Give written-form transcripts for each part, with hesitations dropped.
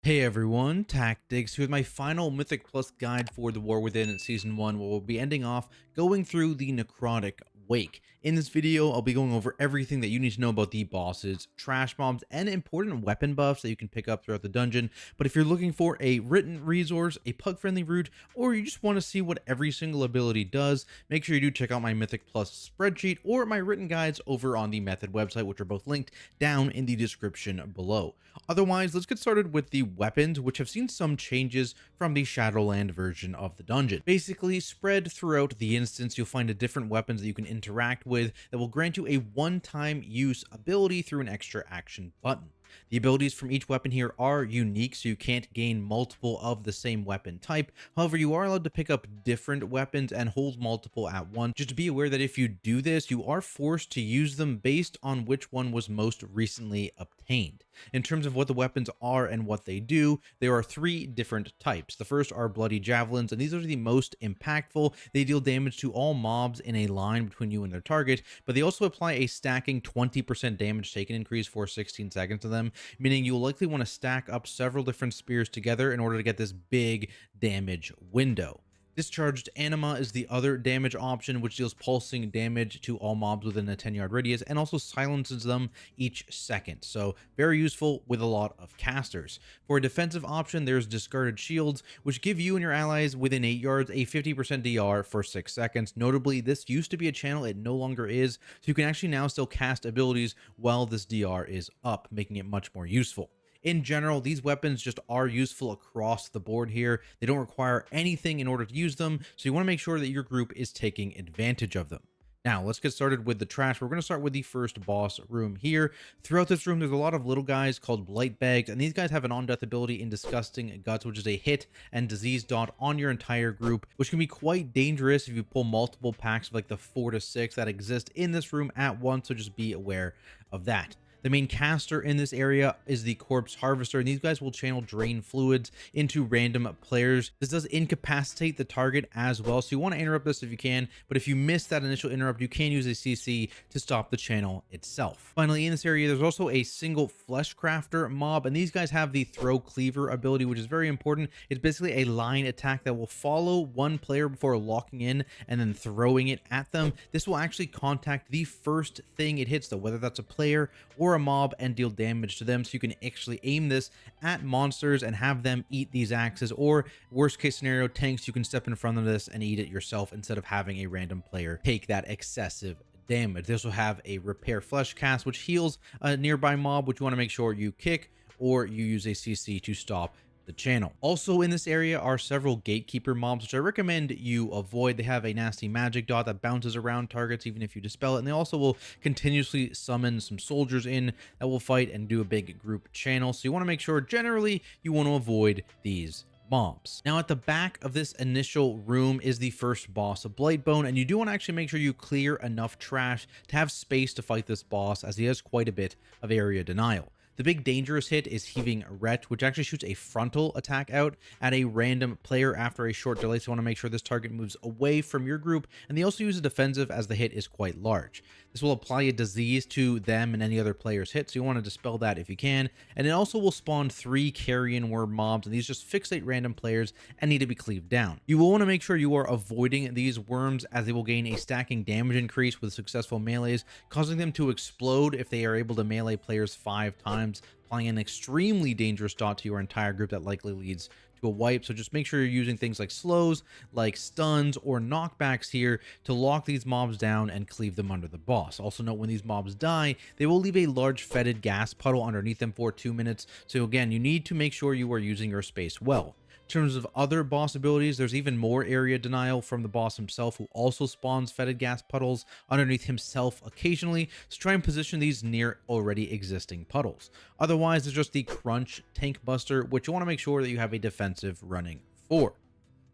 Hey everyone, Tactics here with my final Mythic Plus guide for The War Within Season 1, where we'll be ending off going through the Necrotic Wake. In this video, I'll be going over everything that you need to know about the bosses, trash mobs, and important weapon buffs that you can pick up throughout the dungeon. But if you're looking for a written resource, a pug-friendly route, or you just want to see what every single ability does, make sure you do check out my Mythic Plus spreadsheet or my written guides over on the Method website, which are both linked down in the description below. Otherwise, let's get started with the weapons, which have seen some changes from the Shadowland version of the dungeon. Basically, spread throughout the instance, you'll find different weapons that you can interact with that will grant you a one-time use ability through an extra action button. The abilities from each weapon here are unique, so you can't gain multiple of the same weapon type. However, you are allowed to pick up different weapons and hold multiple at once. Just be aware that if you do this, you are forced to use them based on which one was most recently obtained. In terms of what the weapons are and what they do, there are three different types. The first are bloody javelins, and these are the most impactful. They deal damage to all mobs in a line between you and their target, but they also apply a stacking 20% damage taken increase for 16 seconds of them, meaning you'll likely want to stack up several different spears together in order to get this big damage window. Discharged Anima is the other damage option, which deals pulsing damage to all mobs within a 10-yard radius and also silences them each second. So very useful with a lot of casters. For a defensive option, there's Discarded Shields, which give you and your allies within 8 yards a 50% DR for 6 seconds. Notably, this used to be a channel, it no longer is, so you can actually now still cast abilities while this DR is up, making it much more useful. In general, these weapons just are useful across the board here. They don't require anything in order to use them, so you want to make sure that your group is taking advantage of them. Now, let's get started with the trash. We're going to start with the first boss room here. Throughout this room, there's a lot of little guys called Blightbags, and these guys have an on-death ability in Disgusting Guts, which is a hit and disease dot on your entire group, which can be quite dangerous if you pull multiple packs of like the 4 to 6 that exist in this room at once, so just be aware of that. The main caster in this area is the Corpse Harvester, and these guys will channel drain fluids into random players. This does incapacitate the target as well, so you want to interrupt this if you can, but if you miss that initial interrupt, you can use a CC to stop the channel itself. Finally, in this area, there's also a single Flesh Crafter mob, and these guys have the Throw Cleaver ability, which is very important. It's basically a line attack that will follow one player before locking in and then throwing it at them. This will actually contact the first thing it hits, though, whether that's a player or a mob, and deal damage to them. So you can actually aim this at monsters and have them eat these axes, or worst case scenario, tanks, you can step in front of this and eat it yourself instead of having a random player take that excessive damage. This will have a Repair Flesh cast, which heals a nearby mob, which you want to make sure you kick or you use a CC to stop the channel. Also in this area are several gatekeeper mobs, which I recommend you avoid. They have a nasty magic dot that bounces around targets even if you dispel it, and they also will continuously summon some soldiers in that will fight and do a big group channel, so you want to make sure generally you want to avoid these mobs. Now, at the back of this initial room is the first boss of Blightbone, and you do want to actually make sure you clear enough trash to have space to fight this boss, as he has quite a bit of area denial. The big dangerous hit is Heaving Ret, which actually shoots a frontal attack out at a random player after a short delay, so you want to make sure this target moves away from your group, and they also use a defensive as the hit is quite large. This will apply a disease to them and any other player's hit, so you want to dispel that if you can, and it also will spawn 3 carrion worm mobs, and these just fixate random players and need to be cleaved down. You will want to make sure you are avoiding these worms, as they will gain a stacking damage increase with successful melees, causing them to explode if they are able to melee players 5 times, applying an extremely dangerous dot to your entire group that likely leads to a wipe. So just make sure you're using things like slows, like stuns or knockbacks here to lock these mobs down and cleave them under the boss. Also note, when these mobs die, they will leave a large fetid gas puddle underneath them for 2 minutes. So again, you need to make sure you are using your space well. In terms of other boss abilities, there's even more area denial from the boss himself, who also spawns fetid gas puddles underneath himself occasionally, so try and position these near already existing puddles. Otherwise, there's just the Crunch Tank Buster, which you want to make sure that you have a defensive running for.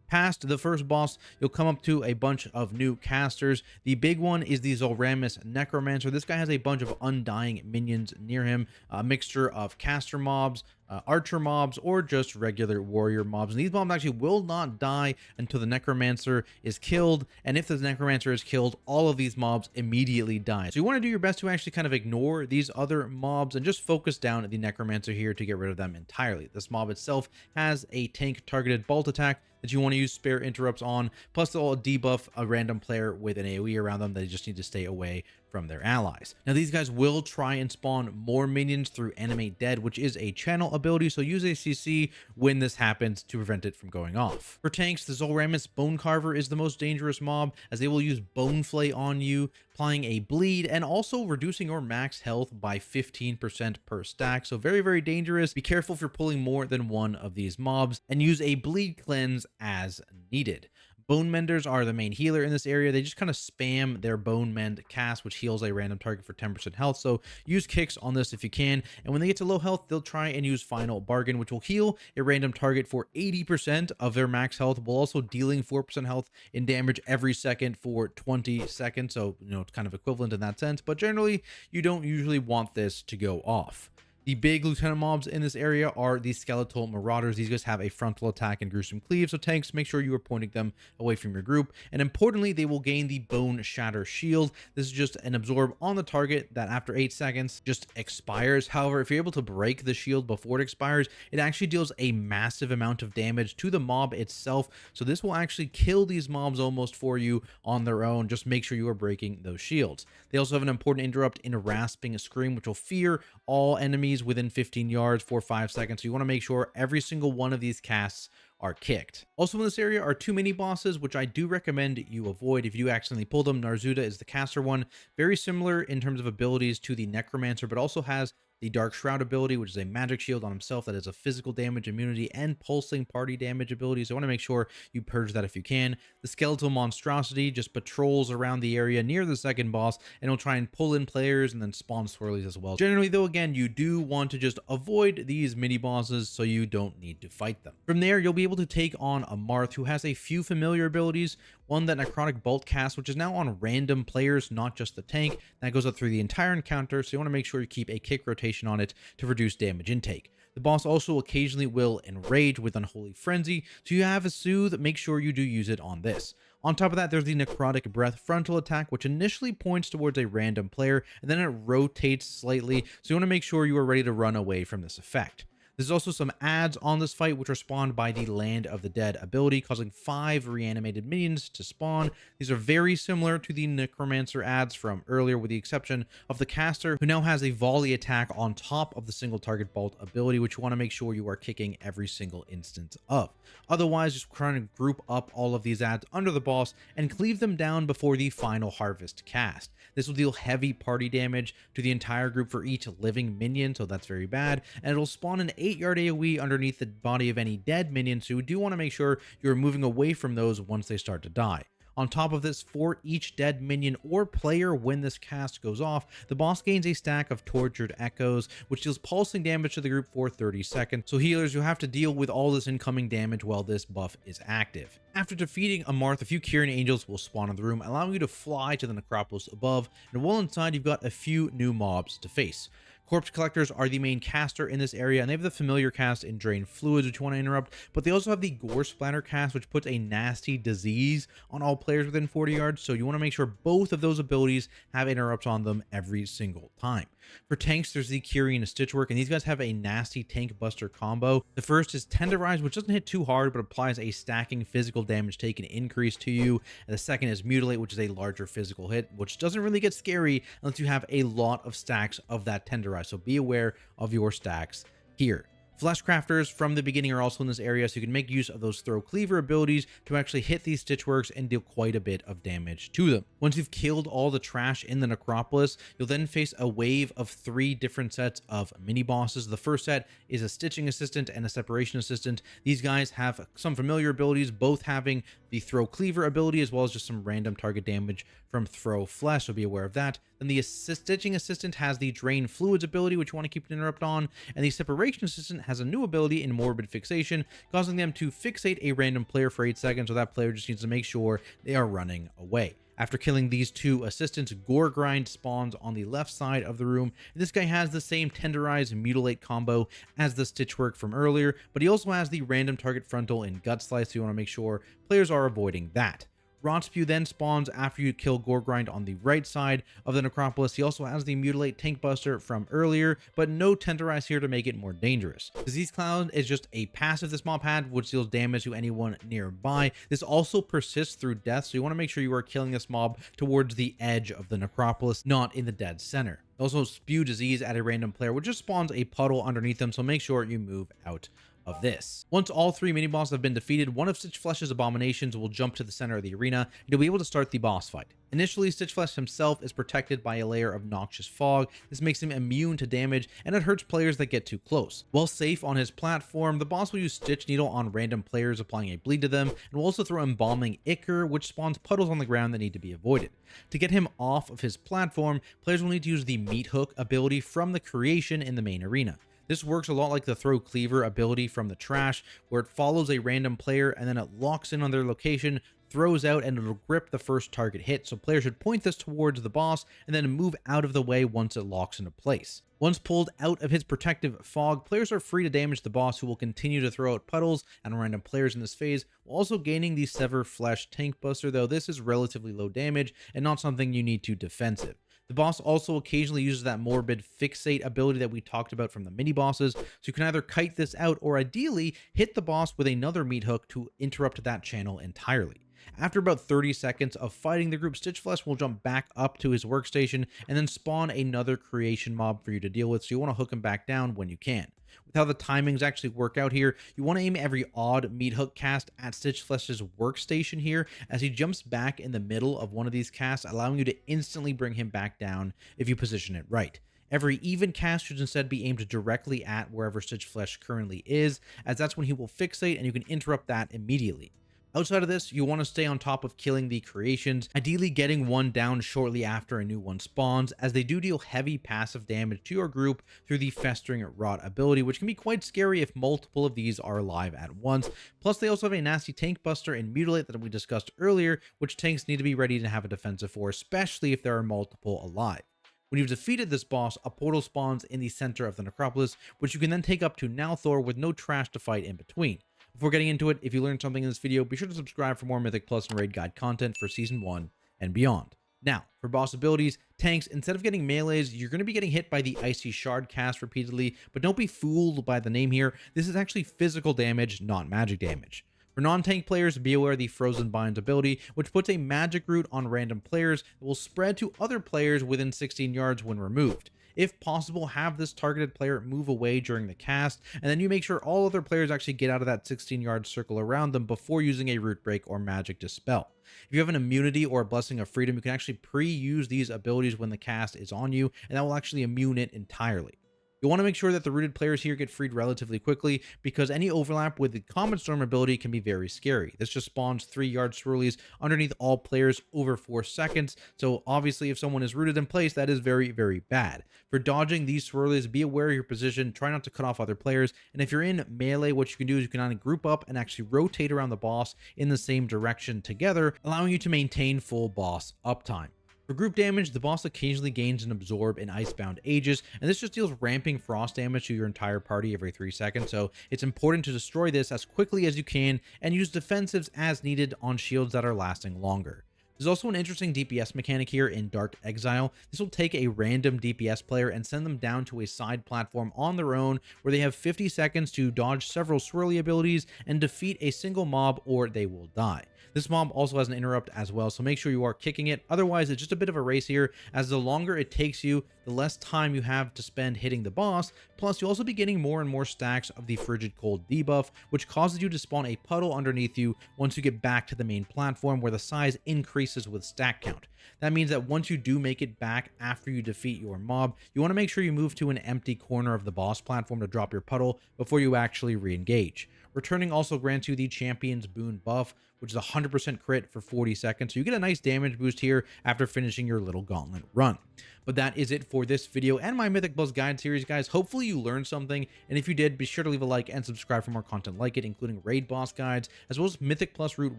Past the first boss, you'll come up to a bunch of new casters. The big one is the Zolramus Necromancer. This guy has a bunch of undying minions near him, a mixture of caster mobs, archer mobs or just regular warrior mobs. And these mobs actually will not die until the necromancer is killed, and if the necromancer is killed, all of these mobs immediately die. So you want to do your best to actually kind of ignore these other mobs and just focus down at the necromancer here to get rid of them entirely. This mob itself has a tank targeted bolt attack that you want to use spare interrupts on, plus they'll debuff a random player with an AoE around them. They just need to stay away from their allies. Now these guys will try and spawn more minions through Animate Dead, which is a channel ability, so use a CC when this happens to prevent it from going off. For tanks, the Zul'Ramis Bone Carver is the most dangerous mob, as they will use Bone Flay on you, applying a bleed and also reducing your max health by 15% per stack. So very, very dangerous. Be careful if you're pulling more than one of these mobs, and use a bleed cleanse as needed. Bone Menders are the main healer in this area. They just kind of spam their Bone Mend cast, which heals a random target for 10% health. So use kicks on this if you can. And when they get to low health, they'll try and use Final Bargain, which will heal a random target for 80% of their max health, while also dealing 4% health in damage every second for 20 seconds. So, you know, it's kind of equivalent in that sense. But generally, you don't usually want this to go off. The big lieutenant mobs in this area are the skeletal marauders. These guys have a frontal attack and gruesome cleave, so tanks, make sure you are pointing them away from your group. And importantly, they will gain the bone shatter shield. This is just an absorb on the target that after 8 seconds just expires. However, if you're able to break the shield before it expires, it actually deals a massive amount of damage to the mob itself. So this will actually kill these mobs almost for you on their own. Just make sure you are breaking those shields. They also have an important interrupt in Rasping Scream, which will fear all enemies within 15 yards for 5 seconds. So you want to make sure every single one of these casts are kicked. Also in this area are 2 mini bosses, which I do recommend you avoid if you accidentally pull them. Narzuda is the caster one, very similar in terms of abilities to the necromancer, but also has the Dark Shroud ability, which is a magic shield on himself that is a physical damage immunity and pulsing party damage ability. So I want to make sure you purge that if you can. The Skeletal Monstrosity just patrols around the area near the second boss, and will try and pull in players and then spawn swirlies as well. Generally though, again, you do want to just avoid these mini bosses so you don't need to fight them. From there, you'll be able to take on Amarth, who has a few familiar abilities. One, that Necrotic Bolt cast, which is now on random players, not just the tank. That goes up through the entire encounter, so you want to make sure you keep a kick rotation on it to reduce damage intake. The boss also occasionally will enrage with Unholy Frenzy, so you have a soothe, make sure you do use it on this. On top of that, there's the Necrotic Breath frontal attack, which initially points towards a random player, and then it rotates slightly, so you want to make sure you are ready to run away from this effect. There's also some adds on this fight, which are spawned by the Land of the Dead ability, causing 5 reanimated minions to spawn. These are very similar to the Necromancer adds from earlier, with the exception of the caster, who now has a volley attack on top of the single target bolt ability, which you want to make sure you are kicking every single instance of. Otherwise, just trying to group up all of these adds under the boss and cleave them down before the final harvest cast. This will deal heavy party damage to the entire group for each living minion, so that's very bad, and it'll spawn an 8-yard AoE underneath the body of any dead minion, so you do want to make sure you're moving away from those once they start to die. On top of this, for each dead minion or player when this cast goes off, the boss gains a stack of Tortured Echoes, which deals pulsing damage to the group for 30 seconds. So healers, you have to deal with all this incoming damage while this buff is active. After defeating Amarth, a few Kyrian Angels will spawn in the room, allowing you to fly to the necropolis above, and while inside, you've got a few new mobs to face. Corpse Collectors are the main caster in this area, and they have the familiar cast in Drain Fluids, which you want to interrupt, but they also have the Gore Splatter cast, which puts a nasty disease on all players within 40 yards, so you want to make sure both of those abilities have interrupts on them every single time. For tanks, there's the Kyrian Stitchwork, and these guys have a nasty tank buster combo. The first is Tenderize, which doesn't hit too hard, but applies a stacking physical damage taken increase to you. And the second is Mutilate, which is a larger physical hit, which doesn't really get scary unless you have a lot of stacks of that Tenderize. So be aware of your stacks here. Flesh Crafters from the beginning are also in this area, so you can make use of those Throw Cleaver abilities to actually hit these Stitchworks and deal quite a bit of damage to them. Once you've killed all the trash in the necropolis, you'll then face a wave of 3 different sets of mini bosses. The first set is a Stitching Assistant and a Separation Assistant. These guys have some familiar abilities, both having the Throw Cleaver ability as well as just some random target damage from Throw Flesh, so be aware of that. Then the Stitching Assistant has the Drain Fluids ability, which you want to keep an interrupt on, and the Separation Assistant has a new ability in Morbid Fixation, causing them to fixate a random player for 8 seconds, so that player just needs to make sure they are running away. After killing these two assistants, Gorgrind spawns on the left side of the room. This guy has the same Tenderize Mutilate combo as the Stitchwork from earlier, but he also has the random target frontal and Gut Slice, so you want to make sure players are avoiding that. Rot Spew then spawns after you kill Gorgrind on the right side of the Necropolis. He also has the Mutilate Tank Buster from earlier, but no Tenderize here to make it more dangerous. Disease Cloud is just a passive this mob had, which deals damage to anyone nearby. This also persists through death, so you want to make sure you are killing this mob towards the edge of the Necropolis, not in the dead center. Also spew Disease at a random player, which just spawns a puddle underneath them, so make sure you move out of this. Once all three mini bosses have been defeated, one of Stitchflesh's abominations will jump to the center of the arena, and you'll be able to start the boss fight. Initially, Stitchflesh himself is protected by a layer of noxious fog. This makes him immune to damage, and it hurts players that get too close. While safe on his platform, the boss will use Stitch Needle on random players, applying a bleed to them, and will also throw Embalming Ichor, which spawns puddles on the ground that need to be avoided. To get him off of his platform, players will need to use the Meat Hook ability from the creation in the main arena. This works a lot like the Throw Cleaver ability from the trash, where it follows a random player and then it locks in on their location, throws out, and it'll grip the first target hit, so players should point this towards the boss and then move out of the way once it locks into place. Once pulled out of his protective fog, players are free to damage the boss, who will continue to throw out puddles and random players in this phase, while also gaining the Sever Flesh Tank Buster, though this is relatively low damage and not something you need to defensive. The boss also occasionally uses that Morbid Fixate ability that we talked about from the mini bosses, so you can either kite this out or ideally hit the boss with another Meat Hook to interrupt that channel entirely. After about 30 seconds of fighting the group, Stitchflesh will jump back up to his workstation and then spawn another creation mob for you to deal with, so you want to hook him back down when you can. With how the timings actually work out here, you want to aim every odd Meat Hook cast at Stitchflesh's workstation here, as he jumps back in the middle of one of these casts, allowing you to instantly bring him back down if you position it right. Every even cast should instead be aimed directly at wherever Stitchflesh currently is, as that's when he will fixate and you can interrupt that immediately. Outside of this, you want to stay on top of killing the creations, ideally getting one down shortly after a new one spawns, as they do deal heavy passive damage to your group through the Festering Rot ability, which can be quite scary if multiple of these are alive at once. Plus, they also have a nasty Tank Buster and Mutilate that we discussed earlier, which tanks need to be ready to have a defensive for, especially if there are multiple alive. When you've defeated this boss, a portal spawns in the center of the Necropolis, which you can then take up to Nalthor with no trash to fight in between. Before getting into it, if you learned something in this video, be sure to subscribe for more Mythic Plus and Raid Guide content for Season 1 and beyond. Now, for boss abilities, tanks, instead of getting melees, you're going to be getting hit by the Icy Shard cast repeatedly, but don't be fooled by the name here. This is actually physical damage, not magic damage. For non-tank players, be aware of the Frozen Binds ability, which puts a magic root on random players that will spread to other players within 16 yards when removed. If possible, have this targeted player move away during the cast, and then you make sure all other players actually get out of that 16-yard circle around them before using a Root Break or Magic Dispel. If you have an immunity or a Blessing of Freedom, you can actually pre-use these abilities when the cast is on you, and that will actually immune it entirely. You'll want to make sure that the rooted players here get freed relatively quickly, because any overlap with the Comet Storm ability can be very scary. This just spawns 3-yard swirlies underneath all players over 4 seconds, so obviously if someone is rooted in place, that is very, very bad. For dodging these swirlies, be aware of your position, try not to cut off other players, and if you're in melee, what you can do is you can either group up and actually rotate around the boss in the same direction together, allowing you to maintain full boss uptime. For group damage, the boss occasionally gains an Absorb in Icebound Aegis, and this just deals ramping frost damage to your entire party every 3 seconds, so it's important to destroy this as quickly as you can and use defensives as needed on shields that are lasting longer. There's also an interesting DPS mechanic here in Dark Exile. This will take a random DPS player and send them down to a side platform on their own, where they have 50 seconds to dodge several swirly abilities and defeat a single mob, or they will die. This mob also has an interrupt as well, so make sure you are kicking it. Otherwise, it's just a bit of a race here, as the longer it takes you, the less time you have to spend hitting the boss. Plus, you'll also be getting more and more stacks of the Frigid Cold debuff, which causes you to spawn a puddle underneath you once you get back to the main platform, where the size increases with stack count. That means that once you do make it back after you defeat your mob, you want to make sure you move to an empty corner of the boss platform to drop your puddle before you actually re-engage. Returning also grants you the Champion's Boon buff, which is 100% crit for 40 seconds. So you get a nice damage boost here after finishing your little gauntlet run. But that is it for this video and my Mythic Plus guide series, guys. Hopefully you learned something, and if you did, be sure to leave a like and subscribe for more content like it, including raid boss guides, as well as Mythic Plus route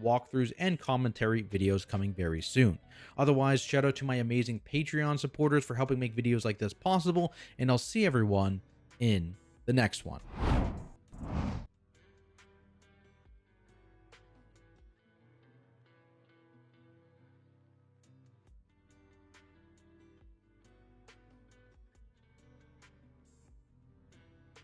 walkthroughs and commentary videos coming very soon. Otherwise, shout out to my amazing Patreon supporters for helping make videos like this possible, and I'll see everyone in the next one.